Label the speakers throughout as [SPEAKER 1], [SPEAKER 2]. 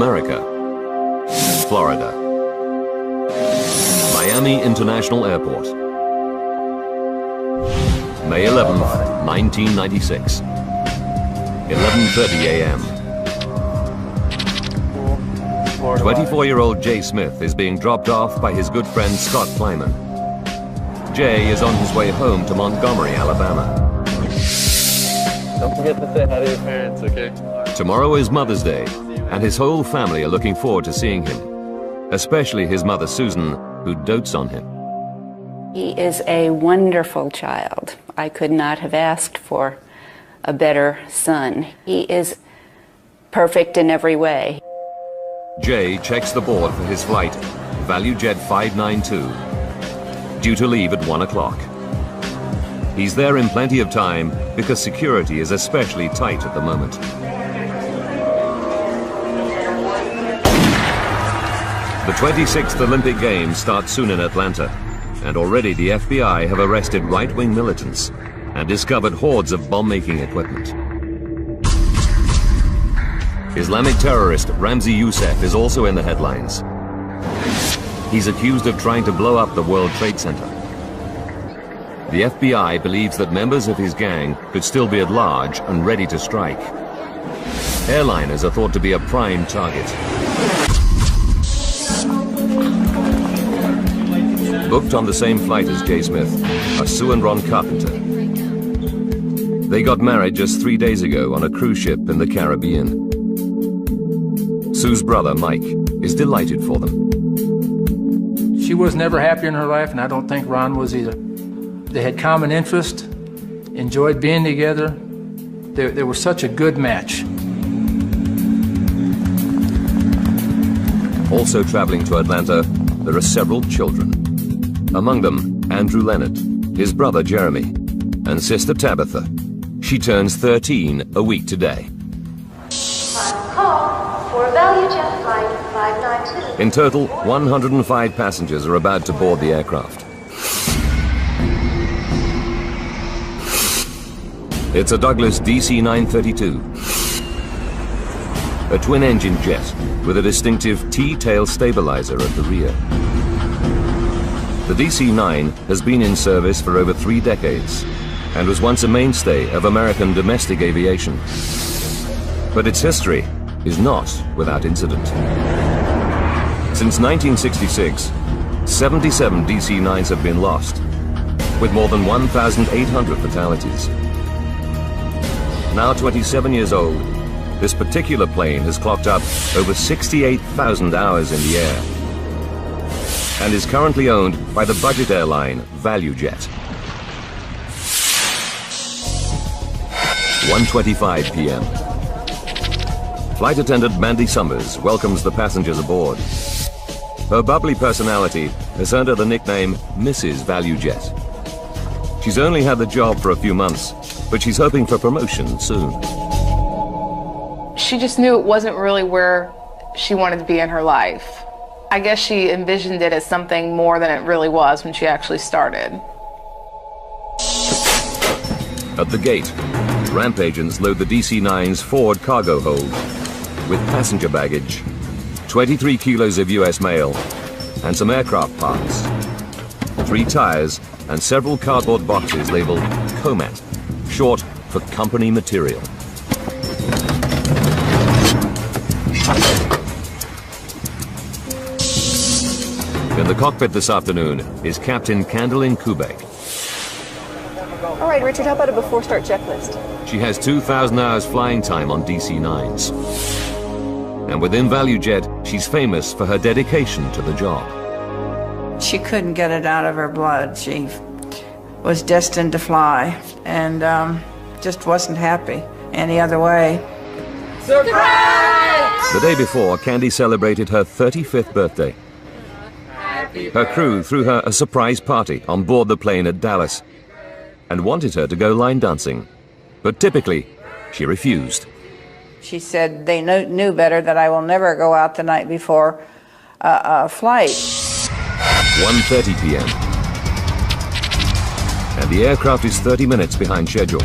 [SPEAKER 1] America, Florida. Miami International Airport. May 11th, 1996. 11:30 a.m. 24-year-old Jay Smith is being dropped off by his good friend Scott Kleiman. Jay is on his way home to Montgomery, Alabama.
[SPEAKER 2] Don't forget to say hi to your parents, okay?
[SPEAKER 1] Tomorrow is Mother's Day, and his whole family are looking forward to seeing him, especially his mother Susan, who dotes on him.
[SPEAKER 3] He is a wonderful child. I could not have asked for a better son. He is perfect in every way.
[SPEAKER 1] Jay checks the board for his flight, ValueJet 592, due to leave at 1 o'clock. He's there in plenty of time because security is especially tight at the moment. The 26th Olympic Games start soon in Atlanta, and already the FBI have arrested right-wing militants and discovered hordes of bomb-making equipment. Islamic terrorist Ramzi Youssef is also in the headlines. He's accused of trying to blow up the World Trade Center. The FBI believes that members of his gang could still be at large and ready to strike. Airliners are thought to be a prime target. Booked on the same flight as Jay Smith are Sue and Ron Carpenter. They got married just 3 days ago on a cruise ship in the Caribbean. Sue's brother, Mike, is delighted for them.
[SPEAKER 4] She was never happier in her life, and I don't think Ron was either. They had common interest, enjoyed being together. They were such a good match.
[SPEAKER 1] Also traveling to Atlanta, there are several children. Among them, Andrew Leonard, his brother Jeremy, and sister Tabitha. She turns 13 a week today.
[SPEAKER 5] Call for ValueJet flight 592.
[SPEAKER 1] In total, 105 passengers are about to board the aircraft. It's a Douglas DC-932, a twin-engine jet with a distinctive T-tail stabilizer at the rear. The DC-9 has been in service for over 3 decades and was once a mainstay of American domestic aviation. But its history is not without incident. Since 1966, 77 DC-9s have been lost, with more than 1,800 fatalities. Now 27 years old, this particular plane has clocked up over 68,000 hours in the air and is currently owned by the budget airline ValueJet. 1:25 p.m. Flight attendant Mandy Summers welcomes the passengers aboard. Her bubbly personality has earned her the nickname Mrs. ValueJet. She's only had the job for a few months, but she's hoping for promotion soon.
[SPEAKER 6] She just knew it wasn't really where she wanted to be in her life. I guess she envisioned it as something more than it really was when she actually started.
[SPEAKER 1] At the gate, ramp agents load the DC-9's forward cargo hold with passenger baggage, 23 kilos of US mail, and some aircraft parts, 3 tires, and several cardboard boxes labeled COMAT, short for company material. In the cockpit this afternoon is Captain Candlin Kubek.
[SPEAKER 7] All right, Richard, how about a before-start checklist?
[SPEAKER 1] She has 2,000 hours flying time on DC-9s. And within ValueJet, she's famous for her dedication to the job.
[SPEAKER 8] She couldn't get it out of her blood. She was destined to fly and just wasn't happy any other way.
[SPEAKER 6] Surprise!
[SPEAKER 1] The day before, Candy celebrated her 35th birthday. Her crew threw her a surprise party on board the plane at Dallas and wanted her to go line dancing. But typically, she refused.
[SPEAKER 8] She said they knew better, that I will never go out the night before a flight.
[SPEAKER 1] 1:30 p.m. And the aircraft is 30 minutes behind schedule.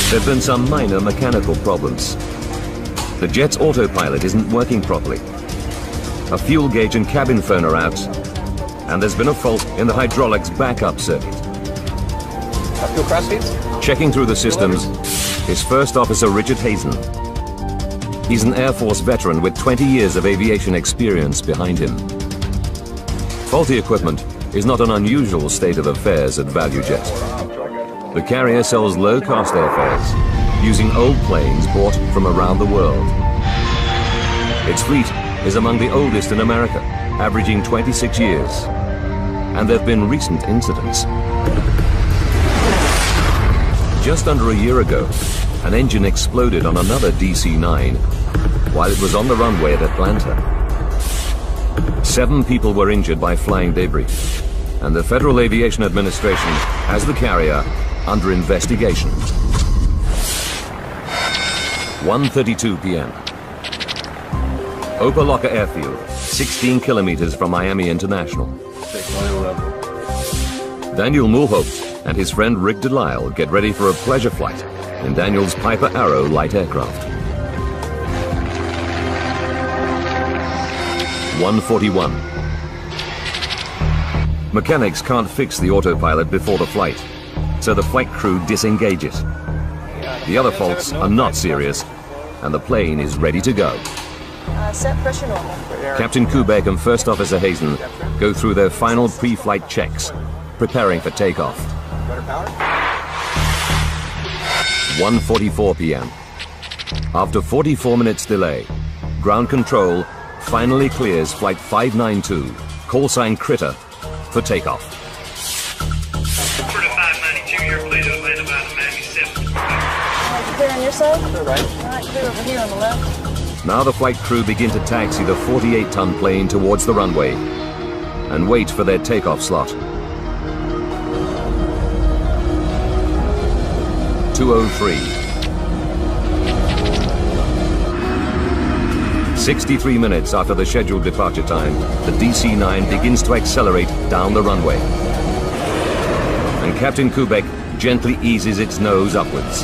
[SPEAKER 1] There have been some minor mechanical problems. The jet's autopilot isn't working properly. A fuel gauge and cabin phone are out, and there's been a fault in the hydraulics backup circuit.
[SPEAKER 2] Fuel cross feeds?
[SPEAKER 1] Checking through the systems is First Officer Richard Hazen. He's an Air Force veteran with 20 years of aviation experience behind him. Faulty equipment is not an unusual state of affairs at ValueJet. The carrier sells low-cost airfares using old planes bought from around the world. Its fleet is among the oldest in America, averaging 26 years. And there have been recent incidents. Just under a year ago, an engine exploded on another DC-9 while it was on the runway at Atlanta. 7 people were injured by flying debris, and the Federal Aviation Administration has the carrier under investigation. 1:32 p.m. Opa-locka Airfield, 16 kilometers from Miami International. Daniel Mulhaupt and his friend Rick Delisle get ready for a pleasure flight in Daniel's Piper Arrow light aircraft. 1:41. Mechanics can't fix the autopilot before the flight, so the flight crew disengages. The other faults are not serious, and the plane is ready to go.
[SPEAKER 7] Set pressure normal.
[SPEAKER 1] Captain Kubek and First Officer Hazen go through their final pre-flight checks, preparing for takeoff. 1:44 p.m. After 44 minutes delay, ground control finally clears Flight 592, call sign Critter, for takeoff.
[SPEAKER 9] For the 592, you're clear to Atlanta by the Miami 7.
[SPEAKER 7] Clear on your side?
[SPEAKER 2] Clear right.
[SPEAKER 7] All right, clear over here on the left.
[SPEAKER 1] Now the flight crew begin to taxi the 48-ton plane towards the runway and wait for their takeoff slot. 2:03. 63 minutes after the scheduled departure time, the DC-9 begins to accelerate down the runway. And Captain Kubek gently eases its nose upwards.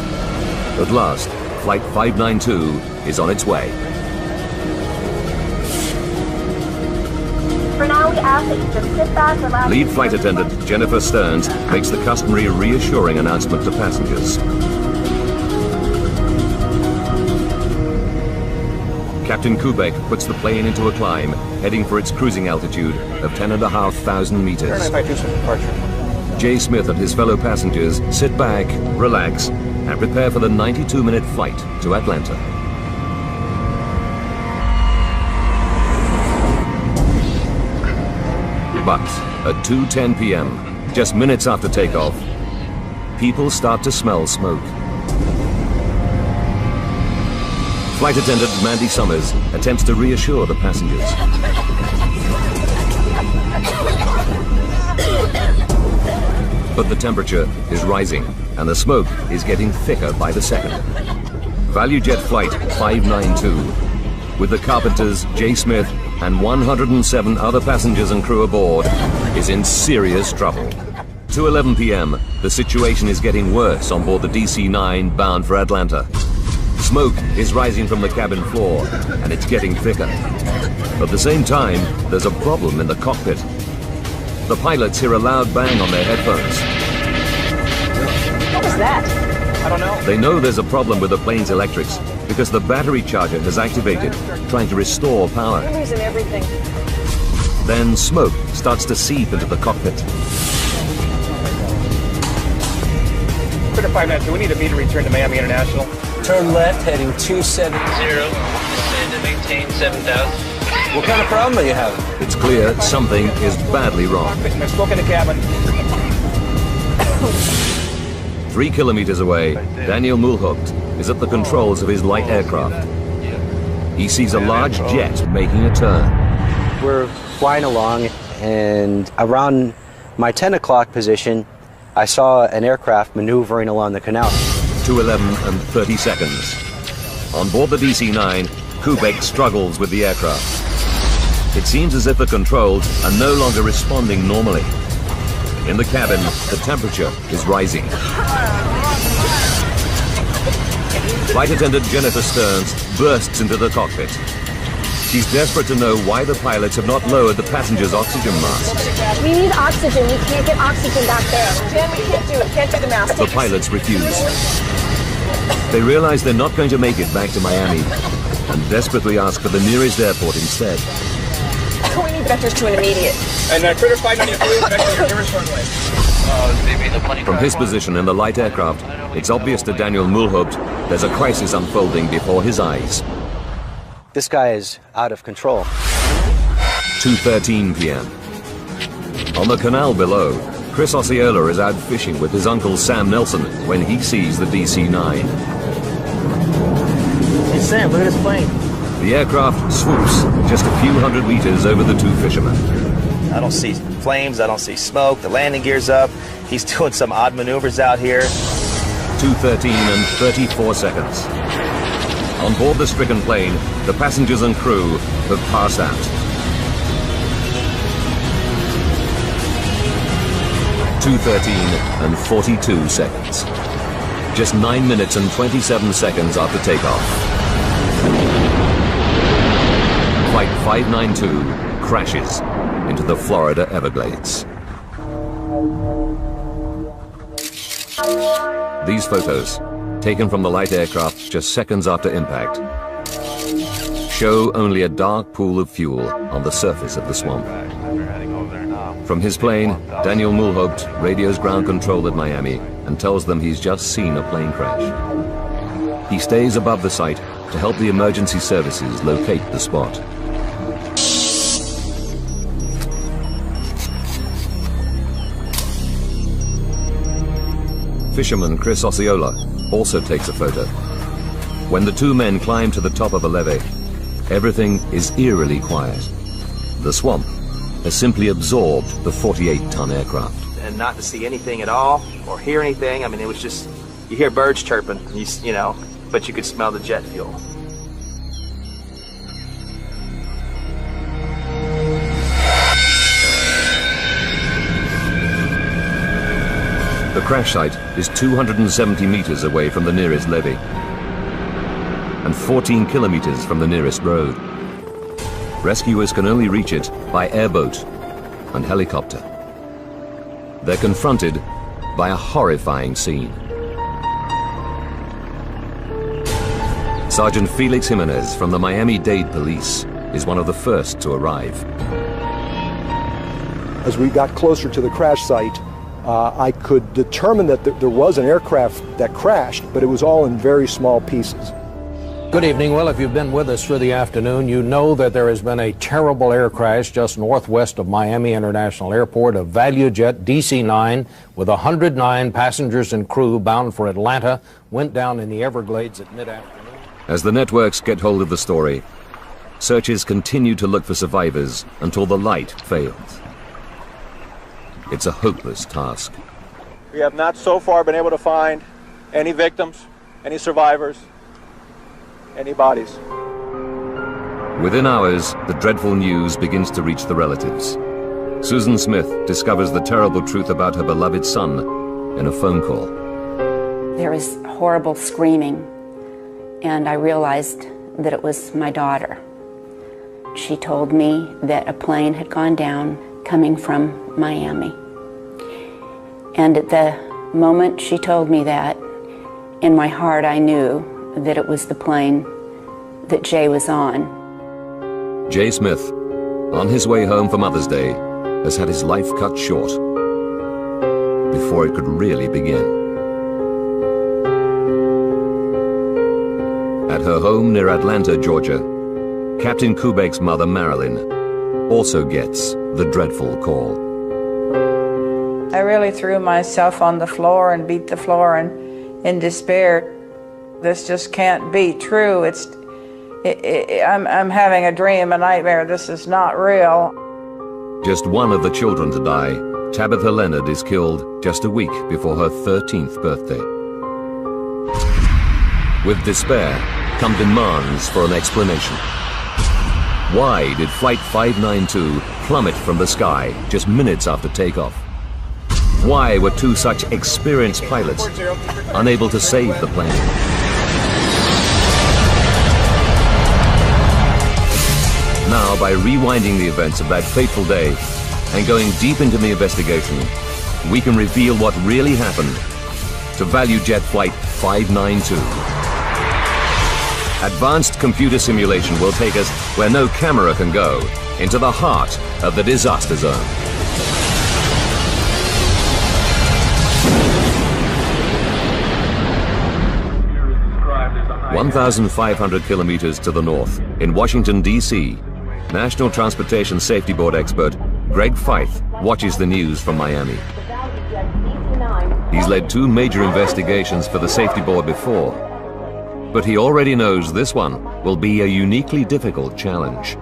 [SPEAKER 1] At last, Flight 592 is on its way.
[SPEAKER 5] For now, we ask that you just sit back, relax.
[SPEAKER 1] Lead flight attendant Jennifer Stearns makes the customary reassuring announcement to passengers. Captain Kubek puts the plane into a climb, heading for its cruising altitude of 10,500 meters. Jay Smith and his fellow passengers sit back, relax, and prepare for the 92-minute flight to Atlanta. But at 2:10 p.m., just minutes after takeoff, people start to smell smoke. Flight attendant Mandy Summers attempts to reassure the passengers. But the temperature is rising, and the smoke is getting thicker by the second. ValueJet Flight 592, with the carpenters, Jay Smith, and 107 other passengers and crew aboard, is in serious trouble. 2:11 p.m., the situation is getting worse on board the DC-9 bound for Atlanta. Smoke is rising from the cabin floor, and it's getting thicker. At the same time, there's a problem in the cockpit. The pilots hear a loud bang on their headphones.
[SPEAKER 7] What was that?
[SPEAKER 2] I don't know.
[SPEAKER 1] They know there's a problem with the plane's electrics because the battery charger has activated, trying to restore power.
[SPEAKER 7] We're losing everything.
[SPEAKER 1] Then smoke starts to seep into the cockpit.
[SPEAKER 2] Critter 592, we need a meter return to Miami International.
[SPEAKER 10] Turn left, heading 270.
[SPEAKER 9] Descend and maintain 7,000.
[SPEAKER 10] What kind of problem are you having?
[SPEAKER 1] It's clear something is badly wrong.
[SPEAKER 2] There's smoke in the cabin.
[SPEAKER 1] 3 kilometers away, Daniel Mulhaupt is at the controls of his light aircraft. He sees a large jet making a turn.
[SPEAKER 10] We're flying along, and around my 10 o'clock position, I saw an aircraft maneuvering along the canal.
[SPEAKER 1] 2:11 and 30 seconds. On board the DC-9, Kubek struggles with the aircraft. It seems as if the controls are no longer responding normally. In the cabin, the temperature is rising. Flight attendant Jennifer Stearns bursts into the cockpit. She's desperate to know why the pilots have not lowered the passengers' oxygen masks.
[SPEAKER 5] We need oxygen. We can't get oxygen back there.
[SPEAKER 7] Jen, we can't do it. Can't do the mask.
[SPEAKER 1] The pilots refuse. They realize they're not going to make it back to Miami and desperately ask for the nearest airport instead.
[SPEAKER 7] We need vectors to an immediate.
[SPEAKER 2] And Critter 592, back to your nearest runway.
[SPEAKER 1] From his position in the light aircraft, it's obvious to Daniel Mulhaupt there's a crisis unfolding before his eyes.
[SPEAKER 10] This guy is out of control.
[SPEAKER 1] 2:13 p.m. On the canal below, Chris Osceola is out fishing with his uncle Sam Nelson when he sees the DC-9.
[SPEAKER 11] Hey Sam, look at this plane.
[SPEAKER 1] The aircraft swoops just a few hundred meters over the two fishermen.
[SPEAKER 11] I don't see flames, I don't see smoke, the landing gear's up. He's doing some odd maneuvers out here.
[SPEAKER 1] 2:13 and 34 seconds. On board the stricken plane, the passengers and crew have passed out. 2:13 and 42 seconds. Just 9 minutes and 27 seconds after takeoff. Flight 592 crashes into the Florida Everglades. These photos, taken from the light aircraft just seconds after impact, show only a dark pool of fuel on the surface of the swamp. From his plane, Daniel Mulhaupt radios ground control at Miami and tells them he's just seen a plane crash. He stays above the site to help the emergency services locate the spot. Fisherman Chris Osceola also takes a photo. When the two men climb to the top of a levee, everything is eerily quiet. The swamp has simply absorbed the 48-ton aircraft.
[SPEAKER 11] And not to see anything at all or hear anything. I mean, it was just, you hear birds chirping, you know, but you could smell the jet fuel.
[SPEAKER 1] The crash site is 270 meters away from the nearest levee and 14 kilometers from the nearest road. Rescuers can only reach it by airboat and helicopter. They're confronted by a horrifying scene. Sergeant Felix Jimenez from the Miami-Dade Police is one of the first to arrive.
[SPEAKER 12] As we got closer to the crash site, I could determine that there was an aircraft that crashed, but it was all in very small pieces.
[SPEAKER 13] Good evening. Well, if you've been with us through the afternoon, you know that there has been a terrible air crash just northwest of Miami International Airport. A ValueJet DC-9 with 109 passengers and crew bound for Atlanta went down in the Everglades at mid-afternoon.
[SPEAKER 1] As the networks get hold of the story, searchers continue to look for survivors until the light fails. It's a hopeless task.
[SPEAKER 14] We have not so far been able to find any victims, any survivors, any bodies.
[SPEAKER 1] Within hours, the dreadful news begins to reach the relatives. Susan Smith discovers the terrible truth about her beloved son in a phone call.
[SPEAKER 3] There was horrible screaming, and I realized that it was my daughter. She told me that a plane had gone down coming from Miami. And at the moment she told me that, in my heart I knew that it was the plane that Jay was on.
[SPEAKER 1] Jay Smith, on his way home for Mother's Day, has had his life cut short before it could really begin. At her home near Atlanta, Georgia, Captain Kubek's mother, Marilyn, also gets the dreadful call.
[SPEAKER 8] I really threw myself on the floor and beat the floor in despair. This just can't be true. I'm having a dream, a nightmare. This is not real.
[SPEAKER 1] Just one of the children to die, Tabitha Leonard is killed just a week before her 13th birthday. With despair come demands for an explanation. Why did Flight 592 plummet from the sky just minutes after takeoff? Why were two such experienced pilots unable to save the plane? Now, by rewinding the events of that fateful day and going deep into the investigation, we can reveal what really happened to ValueJet Flight 592. Advanced computer simulation will take us where no camera can go, into the heart of the disaster zone. 1,500 kilometers to the north, in Washington, D.C., National Transportation Safety Board expert Greg Feith watches the news from Miami. He's led 2 major investigations for the Safety Board before, but he already knows this one will be a uniquely difficult challenge.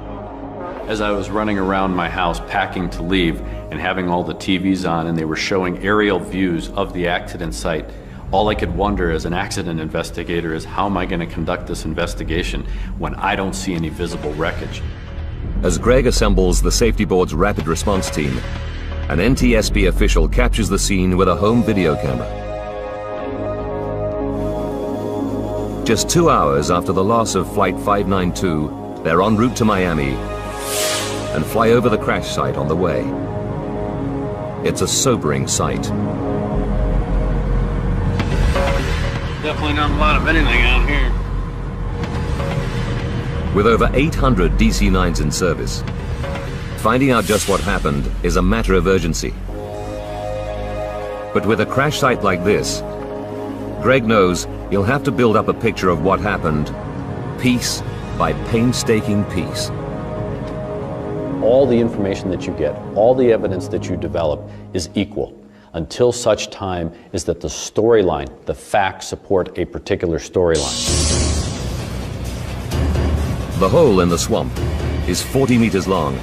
[SPEAKER 15] As I was running around my house packing to leave and having all the TVs on and they were showing aerial views of the accident site, all I could wonder as an accident investigator is how am I going to conduct this investigation when I don't see any visible wreckage?
[SPEAKER 1] As Greg assembles the Safety Board's rapid response team, an NTSB official captures the scene with a home video camera. Just 2 hours after the loss of Flight 592, they're en route to Miami and fly over the crash site on the way. It's a sobering sight.
[SPEAKER 9] Definitely not a lot of anything out here.
[SPEAKER 1] With over 800 DC-9s in service, finding out just what happened is a matter of urgency. But with a crash site like this, Greg knows he'll have to build up a picture of what happened, piece by painstaking piece.
[SPEAKER 15] All the information that you get, all the evidence that you develop is equal until such time is that the storyline, the facts support a particular storyline.
[SPEAKER 1] The hole in the swamp is 40 meters long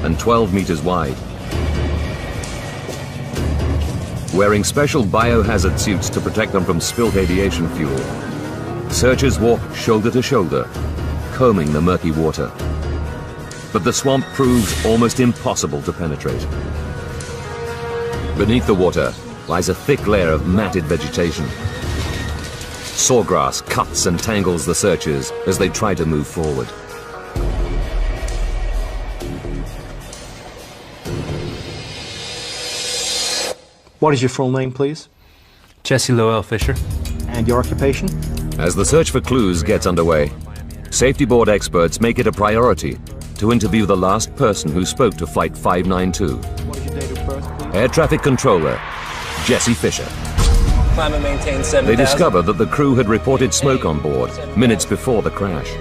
[SPEAKER 1] and 12 meters wide. Wearing special biohazard suits to protect them from spilt aviation fuel, searchers walk shoulder to shoulder, combing the murky water. But the swamp proves almost impossible to penetrate. Beneath the water lies a thick layer of matted vegetation. Sawgrass cuts and tangles the searchers as they try to move forward.
[SPEAKER 16] What is your full name, please?
[SPEAKER 17] Jesse Lowell Fisher.
[SPEAKER 16] And your occupation?
[SPEAKER 1] As the search for clues gets underway, Safety Board experts make it a priority to interview the last person who spoke to Flight 592.
[SPEAKER 16] What is your date of birth, please?
[SPEAKER 1] Air Traffic Controller Jesse Fisher.
[SPEAKER 2] Climb and maintain 7,000.
[SPEAKER 1] They discover that the crew had reported smoke on board minutes before the crash.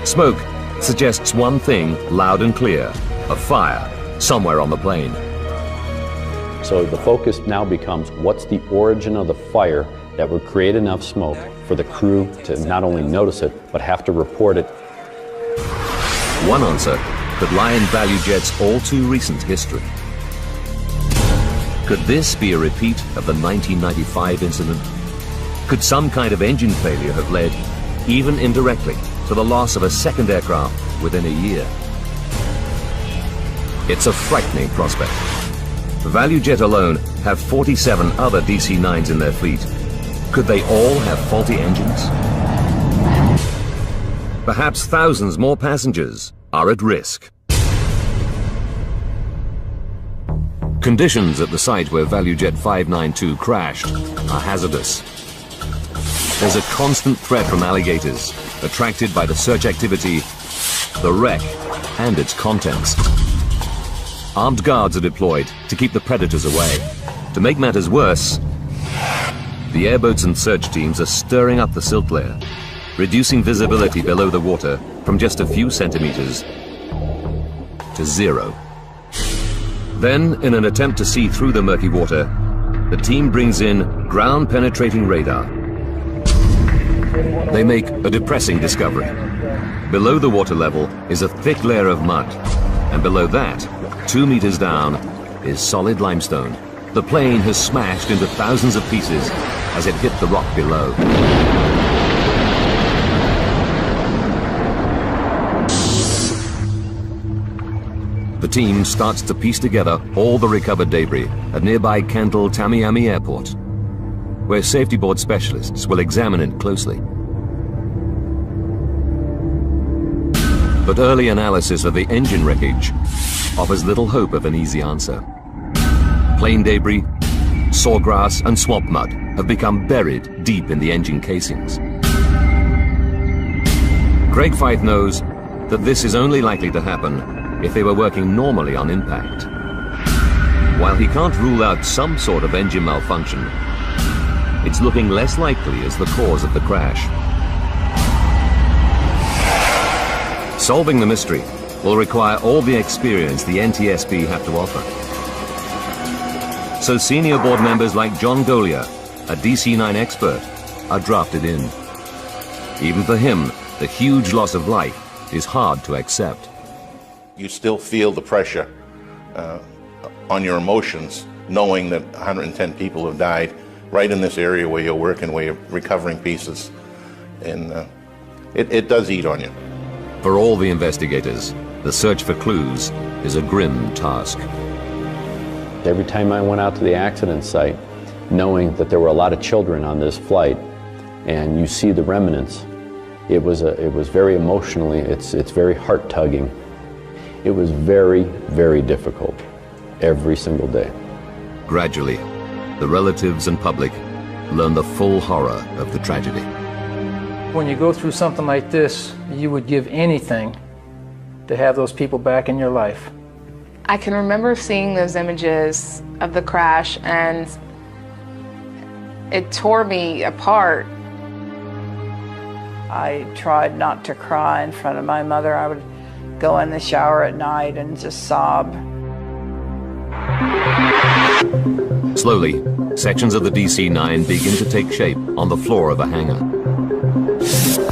[SPEAKER 1] Smoke suggests one thing loud and clear: a fire somewhere on the plane.
[SPEAKER 15] So the focus now becomes what's the origin of the fire that would create enough smoke for the crew to not only notice it, but have to report it.
[SPEAKER 1] One answer could lie in ValueJet's all-too-recent history. Could this be a repeat of the 1995 incident? Could some kind of engine failure have led, even indirectly, to the loss of a second aircraft within a year? It's a frightening prospect. ValueJet alone have 47 other DC-9s in their fleet. Could they all have faulty engines? Perhaps thousands more passengers are at risk. Conditions at the site where ValueJet 592 crashed are hazardous. There's a constant threat from alligators, attracted by the search activity, the wreck, and its contents. Armed guards are deployed to keep the predators away. To make matters worse, the airboats and search teams are stirring up the silt layer, reducing visibility below the water from just a few centimeters to zero. Then, in an attempt to see through the murky water, the team brings in ground-penetrating radar. They make a depressing discovery. Below the water level is a thick layer of mud, and below that, 2 meters down, is solid limestone. The plane has smashed into thousands of pieces as it hit the rock below. The team starts to piece together all the recovered debris at nearby Kendall Tamiami Airport, where Safety Board specialists will examine it closely. But early analysis of the engine wreckage offers little hope of an easy answer. Plane debris, sawgrass and swamp mud have become buried deep in the engine casings. Greg Feith knows that this is only likely to happen if they were working normally on impact. While he can't rule out some sort of engine malfunction, it's looking less likely as the cause of the crash. Solving the mystery will require all the experience the NTSB have to offer. So senior board members like John Golia, a DC-9 expert, are drafted in. Even for him, the huge loss of life is hard to accept.
[SPEAKER 18] You still feel the pressure on your emotions, knowing that 110 people have died right in this area where you're working, where you're recovering pieces. And it does eat on you.
[SPEAKER 1] For all the investigators, the search for clues is a grim task.
[SPEAKER 15] Every time I went out to the accident site, knowing that there were a lot of children on this flight, and you see the remnants, it was very emotionally, it's very heart-tugging. It was very, very difficult every single day.
[SPEAKER 1] Gradually, the relatives and public learn the full horror of the tragedy.
[SPEAKER 4] When you go through something like this, you would give anything to have those people back in your life.
[SPEAKER 6] I can remember seeing those images of the crash, and it tore me apart.
[SPEAKER 8] I tried not to cry in front of my mother. I would go in the shower at night and just sob.
[SPEAKER 1] Slowly, sections of the DC-9 begin to take shape on the floor of a hangar.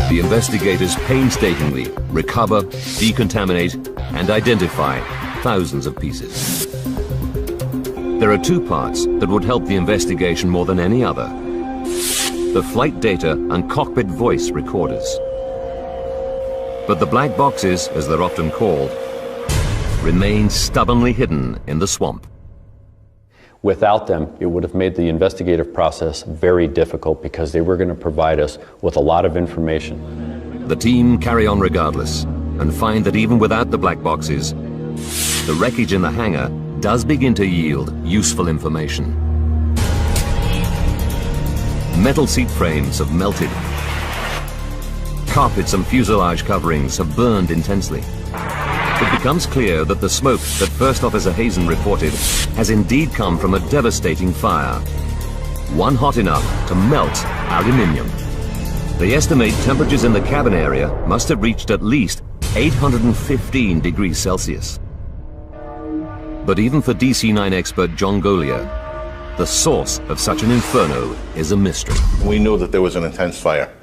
[SPEAKER 1] The investigators painstakingly recover, decontaminate, and identify thousands of pieces. There are two parts that would help the investigation more than any other: the flight data and cockpit voice recorders. But the black boxes, as they're often called, remain stubbornly hidden in the swamp.
[SPEAKER 15] Without them, it would have made the investigative process very difficult because they were going to provide us with a lot of information.
[SPEAKER 1] The team carry on regardless and find that even without the black boxes, the wreckage in the hangar does begin to yield useful information. Metal seat frames have melted. Carpets and fuselage coverings have burned intensely. It becomes clear that the smoke that First Officer Hazen reported has indeed come from a devastating fire, one hot enough to melt aluminium. They estimate temperatures in the cabin area must have reached at least 815 degrees Celsius. But even for DC-9 expert John Golia, the source of such an inferno is a mystery.
[SPEAKER 18] We knew that there was an intense fire.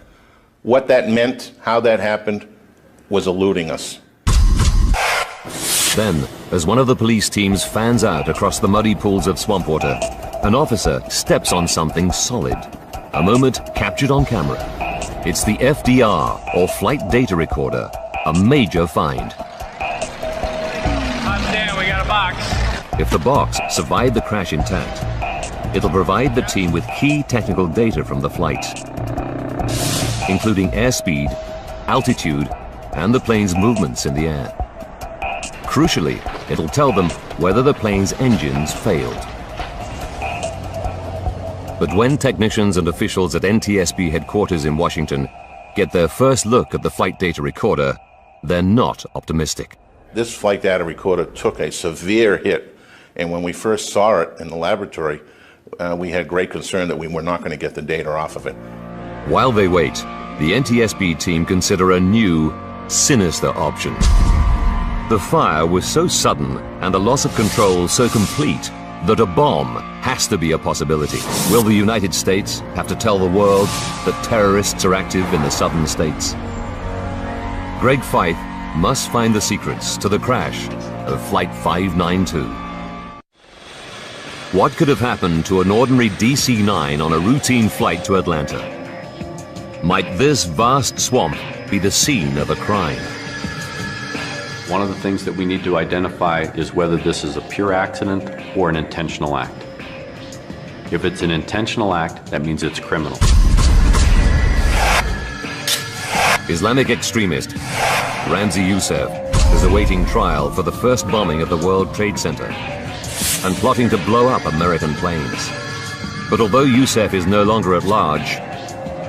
[SPEAKER 18] What that meant, how that happened, was eluding us.
[SPEAKER 1] Then, as one of the police teams fans out across the muddy pools of swamp water, an officer steps on something solid. A moment captured on camera. It's the FDR, or Flight Data Recorder, a major find.
[SPEAKER 2] Damn, we got a box.
[SPEAKER 1] If the box survived the crash intact, it'll provide the team with key technical data from the flight, including airspeed, altitude, and the plane's movements in the air. Crucially, it'll tell them whether the plane's engines failed. But when technicians and officials at NTSB headquarters in Washington get their first look at the flight data recorder, they're not optimistic.
[SPEAKER 18] This flight data recorder took a severe hit, and when we first saw it in the laboratory, we had great concern that we were not going to get the data off of it.
[SPEAKER 1] While they wait, the NTSB team consider a new, sinister option. The fire was so sudden and the loss of control so complete that a bomb has to be a possibility. Will the United States have to tell the world that terrorists are active in the southern states? Greg Feith must find the secrets to the crash of Flight 592. What could have happened to an ordinary DC-9 on a routine flight to Atlanta? Might this vast swamp be the scene of a crime?
[SPEAKER 15] One of the things that we need to identify is whether this is a pure accident or an intentional act. If it's an intentional act, that means it's criminal.
[SPEAKER 1] Islamic extremist Ramzi Youssef is awaiting trial for the first bombing of the World Trade Center and plotting to blow up American planes. But although Youssef is no longer at large,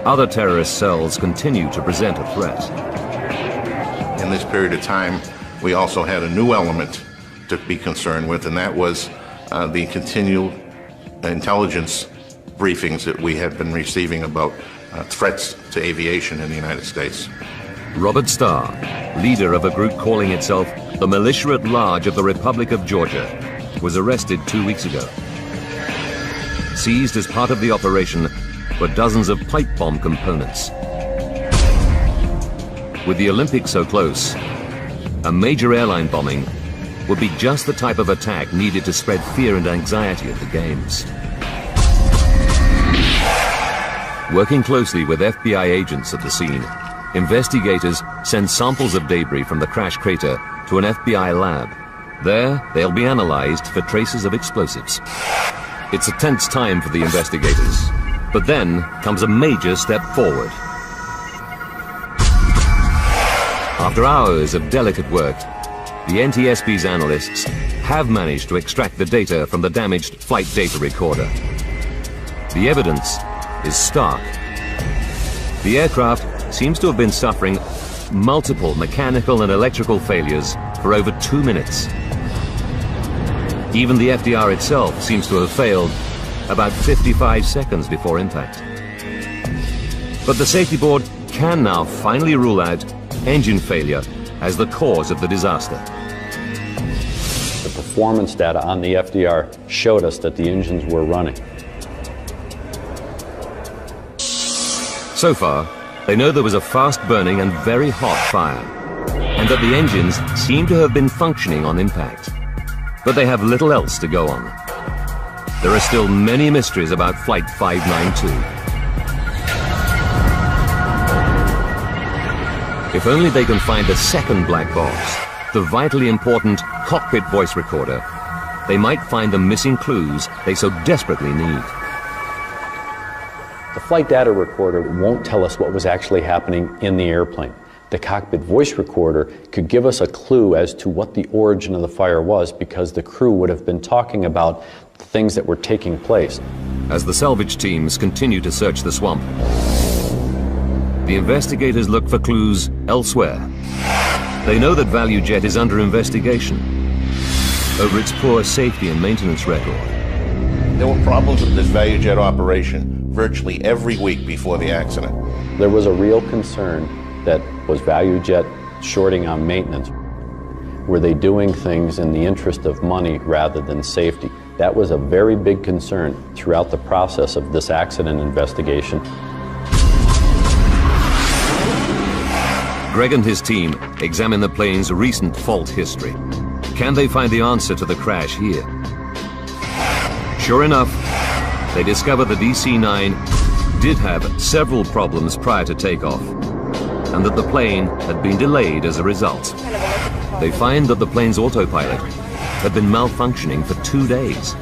[SPEAKER 1] other terrorist cells continue to present a threat.
[SPEAKER 18] In this period of time, we also had a new element to be concerned with, and that was the continual intelligence briefings that we had been receiving about threats to aviation in the United States.
[SPEAKER 1] Robert Starr, leader of a group calling itself the Militia at Large of the Republic of Georgia, was arrested 2 weeks ago. Seized as part of the operation were dozens of pipe bomb components. With the Olympics so close, a major airline bombing would be just the type of attack needed to spread fear and anxiety at the Games. Working closely with FBI agents at the scene, investigators send samples of debris from the crash crater to an FBI lab. There, they'll be analyzed for traces of explosives. It's a tense time for the investigators, but then comes a major step forward. After hours of delicate work, the NTSB's analysts have managed to extract the data from the damaged flight data recorder. The evidence is stark. The aircraft seems to have been suffering multiple mechanical and electrical failures for over 2 minutes. Even the FDR itself seems to have failed about 55 seconds before impact. But the safety board can now finally rule out engine failure as the cause of the disaster.
[SPEAKER 15] The performance data on the FDR showed us that the engines were running.
[SPEAKER 1] So far, they know there was a fast-burning and very hot fire, and that the engines seem to have been functioning on impact. But they have little else to go on. There are still many mysteries about Flight 592. If only they can find the second black box, the vitally important cockpit voice recorder, they might find the missing clues they so desperately need.
[SPEAKER 15] The flight data recorder won't tell us what was actually happening in the airplane. The cockpit voice recorder could give us a clue as to what the origin of the fire was, because the crew would have been talking about the things that were taking place.
[SPEAKER 1] As the salvage teams continue to search the swamp, the investigators look for clues elsewhere. They know that ValueJet is under investigation over its poor safety and maintenance record.
[SPEAKER 18] There were problems with this ValueJet operation virtually every week before the accident.
[SPEAKER 15] There was a real concern that was ValueJet shorting on maintenance. Were they doing things in the interest of money rather than safety? That was a very big concern throughout the process of this accident investigation.
[SPEAKER 1] Greg and his team examine the plane's recent fault history. Can they find the answer to the crash here? Sure enough, they discover the DC-9 did have several problems prior to takeoff, and that the plane had been delayed as a result. They find that the plane's autopilot had been malfunctioning for 2 days.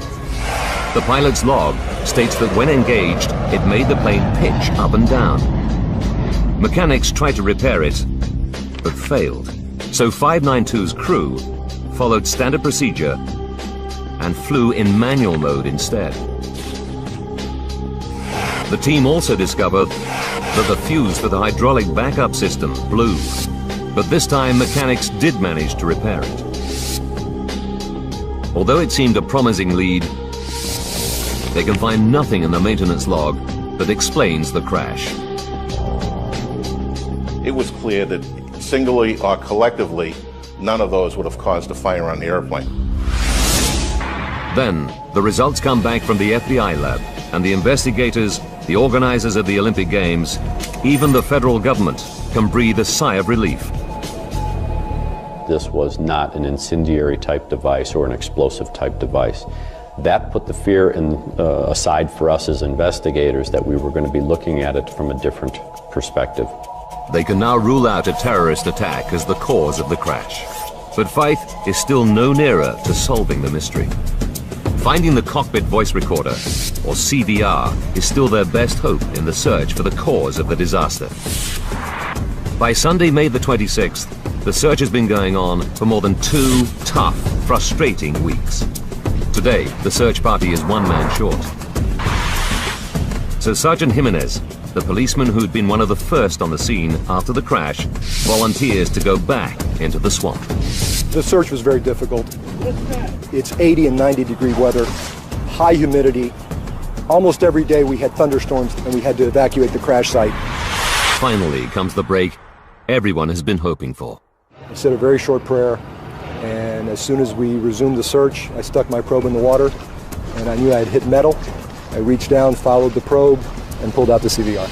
[SPEAKER 1] The pilot's log states that when engaged, it made the plane pitch up and down. Mechanics tried to repair it, but failed. So 592's crew followed standard procedure and flew in manual mode instead. The team also discovered that the fuse for the hydraulic backup system blew, but this time mechanics did manage to repair it. Although it seemed a promising lead, they can find nothing in the maintenance log that explains the crash.
[SPEAKER 18] It was clear that singly or collectively, none of those would have caused a fire on the airplane.
[SPEAKER 1] Then, the results come back from the FBI lab, and the investigators, the organizers of the Olympic Games, even the federal government can breathe a sigh of relief.
[SPEAKER 15] This was not an incendiary type device or an explosive type device. That put the fear aside for us as investigators that we were going to be looking at it from a different perspective.
[SPEAKER 1] They can now rule out a terrorist attack as the cause of the crash. But Faith is still no nearer to solving the mystery. Finding the cockpit voice recorder, or CVR, is still their best hope in the search for the cause of the disaster. By Sunday, May the 26th, The search has been going on for more than 2 tough, frustrating weeks. Today, the search party is 1 man short. So Sergeant Jimenez, the policeman who'd been one of the first on the scene after the crash, volunteers to go back into the swamp.
[SPEAKER 12] The search was very difficult. It's 80 and 90 degree weather, high humidity. Almost every day we had thunderstorms and we had to evacuate the crash site.
[SPEAKER 1] Finally comes the break everyone has been hoping for.
[SPEAKER 12] I said a very short prayer, and as soon as we resumed the search, I stuck my probe in the water, and I knew I had hit metal. I reached down, followed the probe, and pulled out the CVR.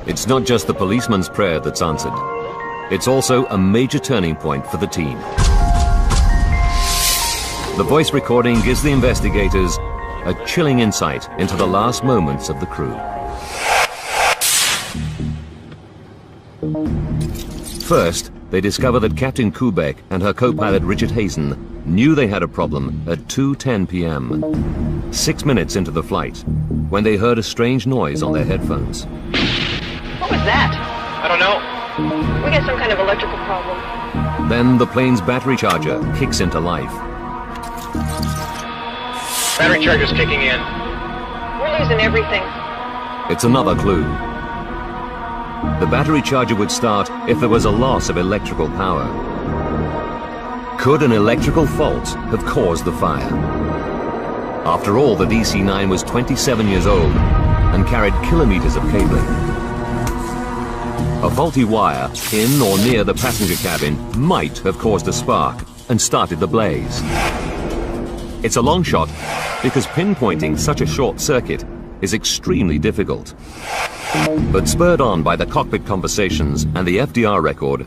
[SPEAKER 1] It's not just the policeman's prayer that's answered. It's also a major turning point for the team. The voice recording gives the investigators a chilling insight into the last moments of the crew. First, they discover that Captain Kubek and her co-pilot Richard Hazen knew they had a problem at 2:10 p.m., 6 minutes into the flight, when they heard a strange noise on their headphones.
[SPEAKER 5] What was that?
[SPEAKER 9] I don't know.
[SPEAKER 5] We got some kind of electrical problem.
[SPEAKER 1] Then the plane's battery charger kicks into life.
[SPEAKER 9] Battery charger's kicking in.
[SPEAKER 5] We're losing everything.
[SPEAKER 1] It's another clue. The battery charger would start if there was a loss of electrical power. Could an electrical fault have caused the fire? After all, the DC-9 was 27 years old and carried kilometers of cabling. A faulty wire in or near the passenger cabin might have caused a spark and started the blaze. It's a long shot because pinpointing such a short circuit is extremely difficult. But spurred on by the cockpit conversations and the FDR record,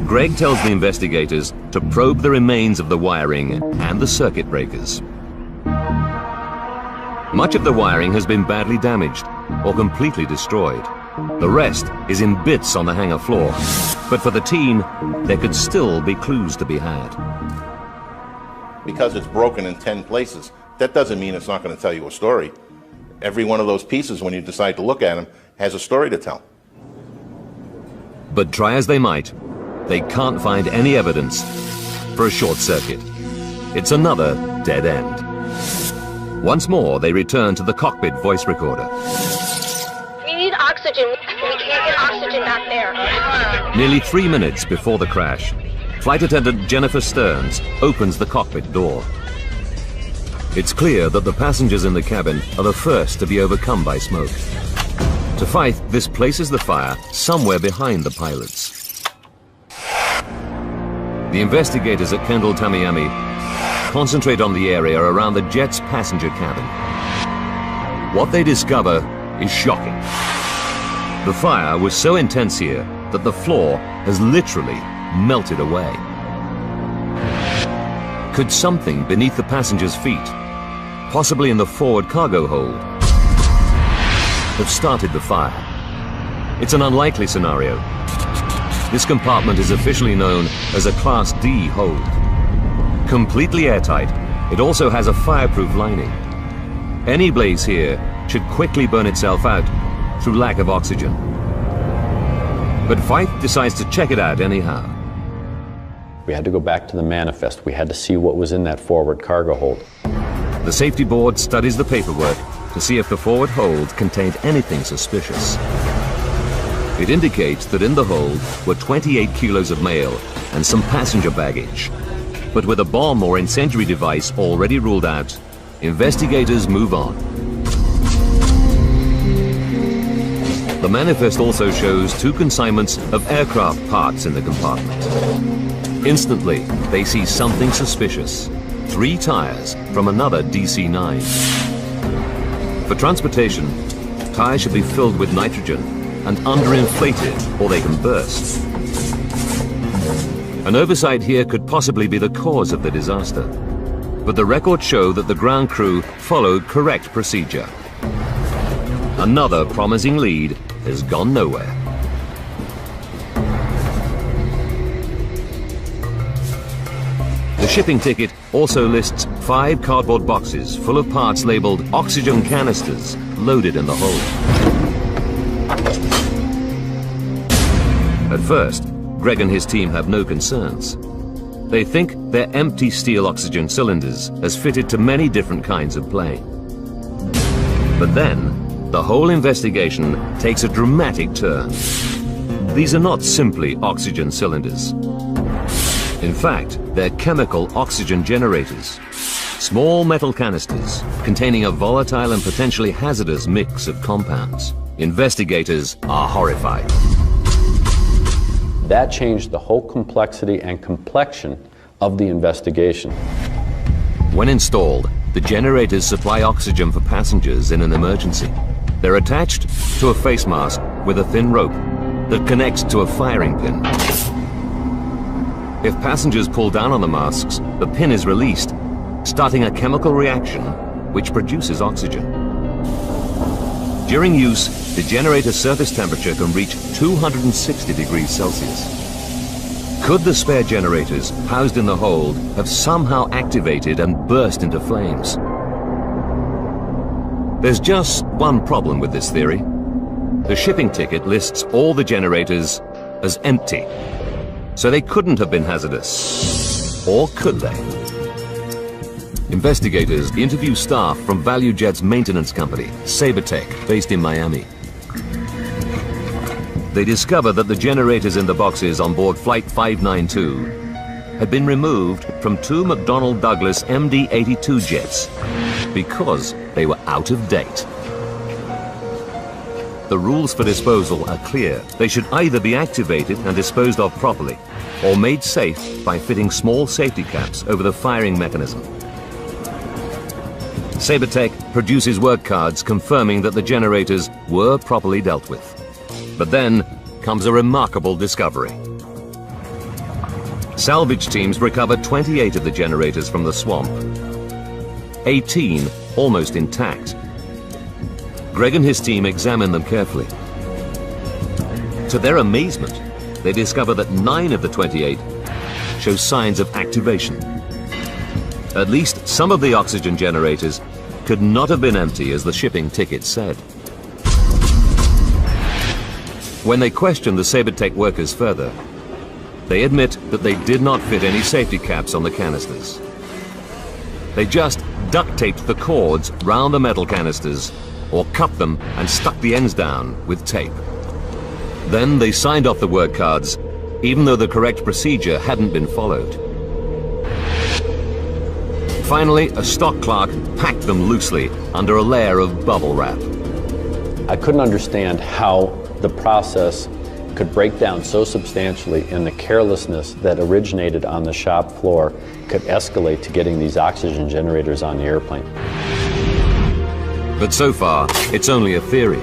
[SPEAKER 1] Greg tells the investigators to probe the remains of the wiring and the circuit breakers. Much of the wiring has been badly damaged or completely destroyed. The rest is in bits on the hangar floor. But for the team, there could still be clues to be had.
[SPEAKER 18] Because it's broken in 10 places, that doesn't mean it's not going to tell you a story. Every one of those pieces, when you decide to look at them, has a story to tell.
[SPEAKER 1] But try as they might, they can't find any evidence for a short circuit. It's another dead end. Once more, they return to the cockpit voice recorder.
[SPEAKER 5] We need oxygen. We can't get oxygen back there.
[SPEAKER 1] Nearly 3 minutes before the crash, flight attendant Jennifer Stearns opens the cockpit door. It's clear that the passengers in the cabin are the first to be overcome by smoke. To fight, this places the fire somewhere behind the pilots. The investigators at Kendall Tamiami concentrate on the area around the jet's passenger cabin. What they discover is shocking. The fire was so intense here that the floor has literally melted away. Could something beneath the passengers' feet, possibly in the forward cargo hold, have started the fire? It's an unlikely scenario. This compartment is officially known as a Class D hold. Completely airtight, it also has a fireproof lining. Any blaze here should quickly burn itself out through lack of oxygen. But Fife decides to check it out anyhow.
[SPEAKER 15] We had to go back to the manifest. We had to see what was in that forward cargo hold.
[SPEAKER 1] The safety board studies the paperwork to see if the forward hold contained anything suspicious. It indicates that in the hold were 28 kilos of mail and some passenger baggage. But with a bomb or incendiary device already ruled out, investigators move on. The manifest also shows 2 consignments of aircraft parts in the compartment. Instantly, they see something suspicious. 3 tires from another DC-9. For transportation, tires should be filled with nitrogen and underinflated or they can burst. An oversight here could possibly be the cause of the disaster. But the records show that the ground crew followed correct procedure. Another promising lead has gone nowhere. The shipping ticket also lists 5 cardboard boxes full of parts labeled oxygen canisters loaded in the hold. At first, Greg and his team have no concerns. They think they're empty steel oxygen cylinders as fitted to many different kinds of plane. But then, the whole investigation takes a dramatic turn. These are not simply oxygen cylinders. In fact, they're chemical oxygen generators. Small metal canisters containing a volatile and potentially hazardous mix of compounds. Investigators are horrified.
[SPEAKER 15] That changed the whole complexity and complexion of the investigation.
[SPEAKER 1] When installed, the generators supply oxygen for passengers in an emergency. They're attached to a face mask with a thin rope that connects to a firing pin. If passengers pull down on the masks, the pin is released, starting a chemical reaction which produces oxygen. During use, the generator's surface temperature can reach 260 degrees Celsius. Could the spare generators housed in the hold have somehow activated and burst into flames? There's just one problem with this theory. The shipping ticket lists all the generators as empty, so they couldn't have been hazardous. Or could they? Investigators interview staff from ValueJet's maintenance company, Sabertech, based in Miami. They discover that the generators in the boxes on board Flight 592 had been removed from 2 McDonnell Douglas MD-82 jets because they were out of date. The rules for disposal are clear. They should either be activated and disposed of properly, or made safe by fitting small safety caps over the firing mechanism. Sabertech produces work cards confirming that the generators were properly dealt with. But then comes a remarkable discovery. Salvage teams recovered 28 of the generators from the swamp. 18 almost intact. Greg and his team examined them carefully. To their amazement, they discover that 9 of the 28 show signs of activation. At least some of the oxygen generators could not have been empty as the shipping ticket said. When they questioned the Sabertech workers further, they admit that they did not fit any safety caps on the canisters. They just duct taped the cords round the metal canisters or cut them and stuck the ends down with tape. Then they signed off the work cards, even though the correct procedure hadn't been followed. Finally, a stock clerk packed them loosely under a layer of bubble wrap.
[SPEAKER 15] I couldn't understand how the process could break down so substantially, and the carelessness that originated on the shop floor could escalate to getting these oxygen generators on the airplane.
[SPEAKER 1] But so far, it's only a theory.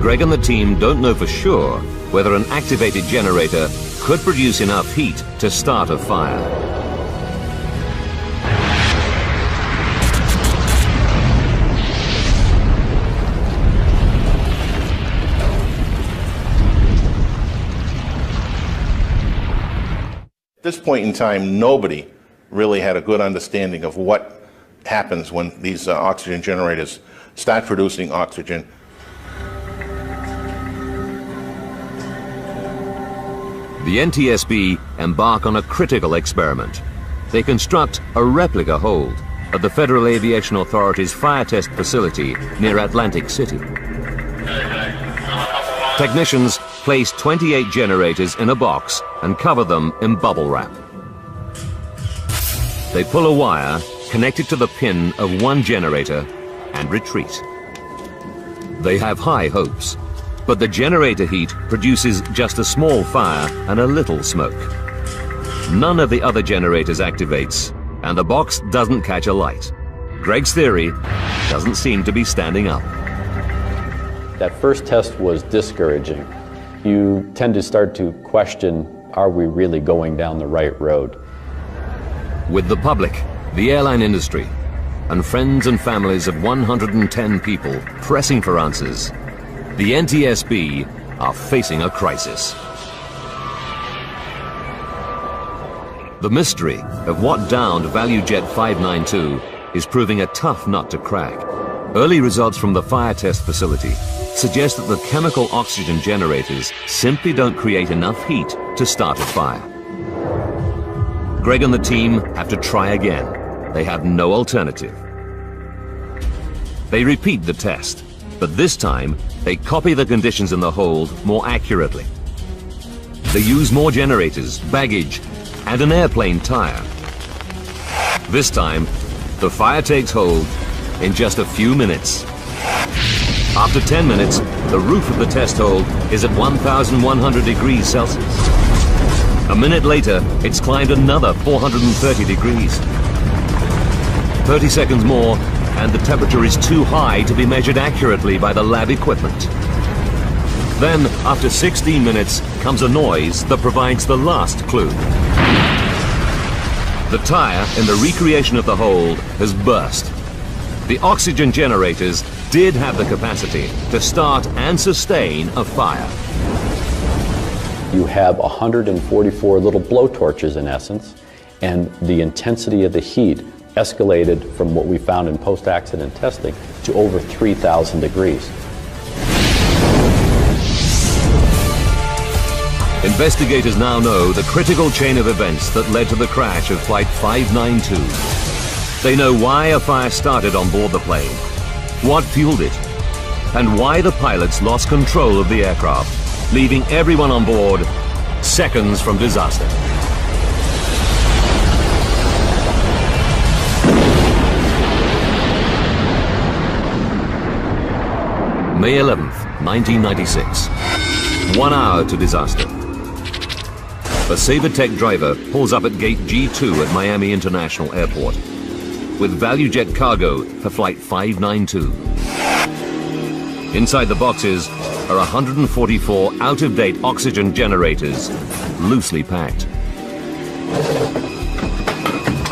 [SPEAKER 1] Greg and the team don't know for sure whether an activated generator could produce enough heat to start a fire.
[SPEAKER 18] At this point in time, nobody really had a good understanding of what happens when these oxygen generators start producing oxygen.
[SPEAKER 1] The NTSB embark on a critical experiment. They construct a replica hold at the Federal Aviation Authority's fire test facility near Atlantic City. Technicians place 28 generators in a box and cover them in bubble wrap. They pull a wire connected to the pin of one generator and retreat. They have high hopes, but the generator heat produces just a small fire and a little smoke. None of the other generators activates, and the box doesn't catch a light. Greg's theory doesn't seem to be standing up.
[SPEAKER 15] That first test was discouraging. You tend to start to question, are we really going down the right road?
[SPEAKER 1] With the public, the airline industry, and friends and families of 110 people pressing for answers, the NTSB are facing a crisis. The mystery of what downed ValueJet 592 is proving a tough nut to crack. Early results from the fire test facility suggest that the chemical oxygen generators simply don't create enough heat to start a fire. Greg and the team have to try again. They have no alternative. They repeat the test, but this time they copy the conditions in the hold more accurately. They use more generators, baggage, and an airplane tire. This time, the fire takes hold in just a few minutes. After 10 minutes, the roof of the test hold is at 1,100 degrees Celsius. A minute later, it's climbed another 430 degrees. 30 seconds more, and the temperature is too high to be measured accurately by the lab equipment. Then, after 16 minutes, comes a noise that provides the last clue. The tire in the recreation of the hold has burst. The oxygen generators did have the capacity to start and sustain a fire.
[SPEAKER 15] You have 144 little blowtorches in essence, and the intensity of the heat escalated from what we found in post-accident testing to over 3,000 degrees.
[SPEAKER 1] Investigators now know the critical chain of events that led to the crash of Flight 592. They know why a fire started on board the plane, what fueled it, and why the pilots lost control of the aircraft, leaving everyone on board seconds from disaster. May 11th, 1996. 1 hour to disaster. A Sabertech driver pulls up at gate G2 at Miami International Airport with ValueJet cargo for Flight 592. Inside the boxes are 144 out-of-date oxygen generators, loosely packed.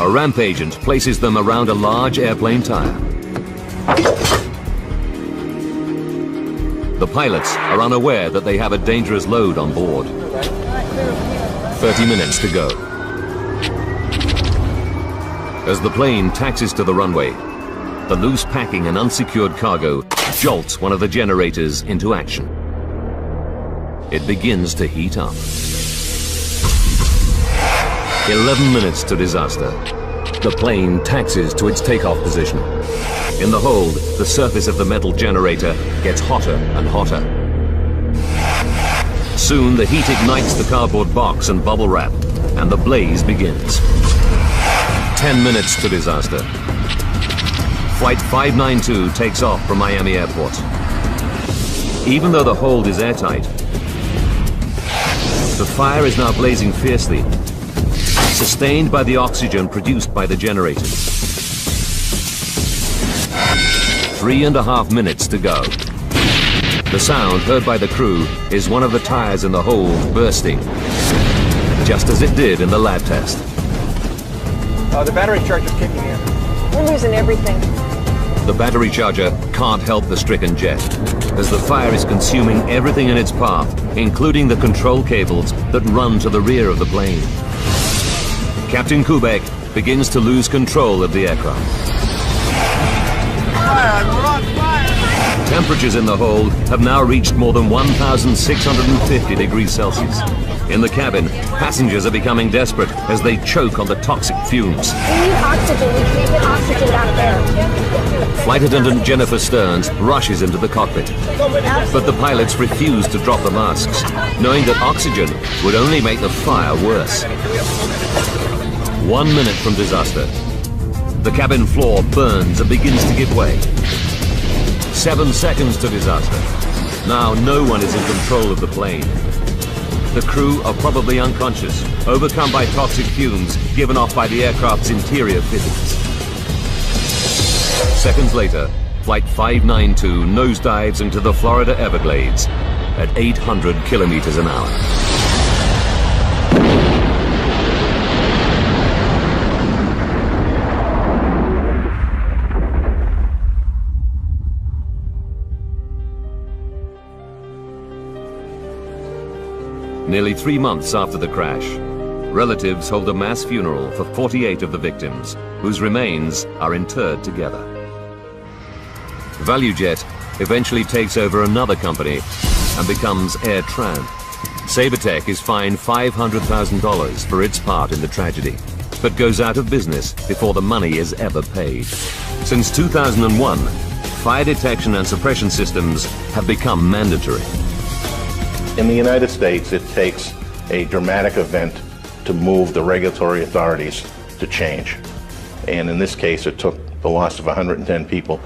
[SPEAKER 1] A ramp agent places them around a large airplane tire. The pilots are unaware that they have a dangerous load on board. 30 minutes to go. As the plane taxis to the runway, the loose packing and unsecured cargo jolts one of the generators into action. It begins to heat up. 11 minutes to disaster. The plane taxis to its takeoff position. In the hold, the surface of the metal generator gets hotter and hotter. Soon, the heat ignites the cardboard box and bubble wrap, and the blaze begins. 10 minutes to disaster. Flight 592 takes off from Miami Airport. Even though the hold is airtight, the fire is now blazing fiercely, sustained by the oxygen produced by the generators. 3.5 minutes to go. The sound heard by the crew is one of the tires in the hold bursting, just as it did in the lab test.
[SPEAKER 14] The battery charger's kicking in.
[SPEAKER 7] We're losing everything.
[SPEAKER 1] The battery charger can't help the stricken jet, as the fire is consuming everything in its path, including the control cables that run to the rear of the plane. Captain Kubek begins to lose control of the aircraft.
[SPEAKER 14] We're on fire!
[SPEAKER 1] Temperatures in the hold have now reached more than 1,650 degrees Celsius. In the cabin, passengers are becoming desperate as they choke on the toxic fumes.
[SPEAKER 5] We need oxygen. We can't get oxygen back there.
[SPEAKER 1] Flight attendant Jennifer Stearns rushes into the cockpit, but the pilots refuse to drop the masks, knowing that oxygen would only make the fire worse. 1 minute from disaster. The cabin floor burns and begins to give way. 7 seconds to disaster. Now no one is in control of the plane. The crew are probably unconscious, overcome by toxic fumes given off by the aircraft's interior fittings. Seconds later, Flight 592 nosedives into the Florida Everglades at 800 kilometers an hour. Nearly 3 months after the crash, relatives hold a mass funeral for 48 of the victims, whose remains are interred together. ValueJet eventually takes over another company and becomes AirTran. Sabertech is fined $500,000 for its part in the tragedy, but goes out of business before the money is ever paid. Since 2001, fire detection and suppression systems have become mandatory.
[SPEAKER 18] In the United States, it takes a dramatic event to move the regulatory authorities to change. And in this case, it took the loss of 110 people